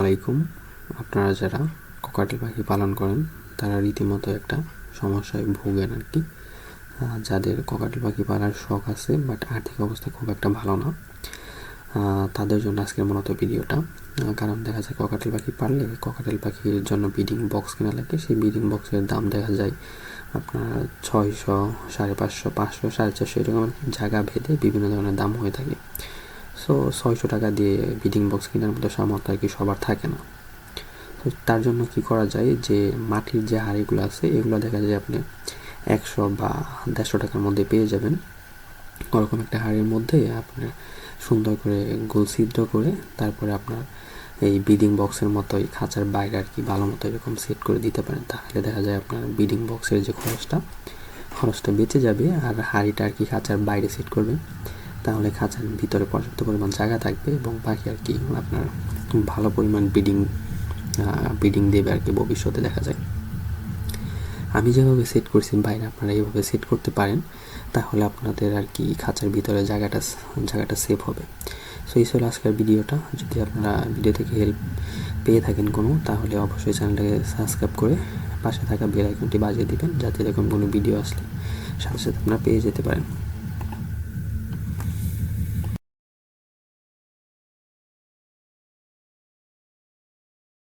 আলাইকুম। আপনারা যারা ককাটেল পাখি পালন করেন তারা রীতিমতো একটা সমস্যায় ভোগেন আর কি। যাদের ককাটেল পাখি পালার শখ আছে বাট আর্থিক অবস্থা খুব একটা ভালো না, তাদের জন্য আজকের মূলত ভিডিওটা। কারণ দেখা যায় ককাটেল পাখি পাললে ককাটেল পাখির জন্য ব্রিডিং বক্স কেনা লাগে। সেই ব্রিডিং বক্সের দাম দেখা যায় আপনার 600, 550, 500, 450 এরকম জায়গা ভেদে বিভিন্ন ধরনের দাম হয়ে থাকে। সো 600 টাকা দিয়ে ব্রিডিং বক্স কেনার মতো সামর্থ্য আর কি সবার থাকে না। তো তার জন্য কি করা যায়, যে মাটির যে হাঁড়িগুলো আছে এগুলো দেখা যায় আপনি 100 বা 150 টাকার মধ্যে পেয়ে যাবেন। ওরকম একটা হাঁড়ির মধ্যে আপনার সুন্দর করে গোল ছিদ্র করে তারপরে আপনার এই ব্রিডিং বক্সের মতোই খাঁচার বাইরে আর কি ভালো মতো এরকম সেট করে দিতে পারেন। তাহলে দেখা যায় আপনার ব্রিডিং বক্সের যে খরচটা বেঁচে যাবে। আর হাঁড়িটা আর কি খাঁচার বাইরে সেট করবেন, তাহলে খাঁচার ভিতরে পর্যাপ্ত পরিমাণ জায়গা থাকবে এবং পাখি আর কি আপনার ভালো পরিমাণ ব্রিডিং দেবে আর কি ভবিষ্যতে দেখা যায়। আমি যেভাবে সেট করছি বাইরে আপনারা এইভাবে সেট করতে পারেন, তাহলে আপনাদের আর কি খাঁচার ভিতরে জায়গাটা সেফ হবে। সো এই ছিল আজকের ভিডিওটা। যদি আপনারা ভিডিও থেকে হেল্প পেয়ে থাকেন কোনো, তাহলে অবশ্যই চ্যানেলটাকে সাবস্ক্রাইব করে পাশে থাকা বেল আইকনটি বাজিয়ে দিবেন, যাতে এরকম কোনো ভিডিও আসলে সাথে সাথে আপনারা পেয়ে যেতে পারেন।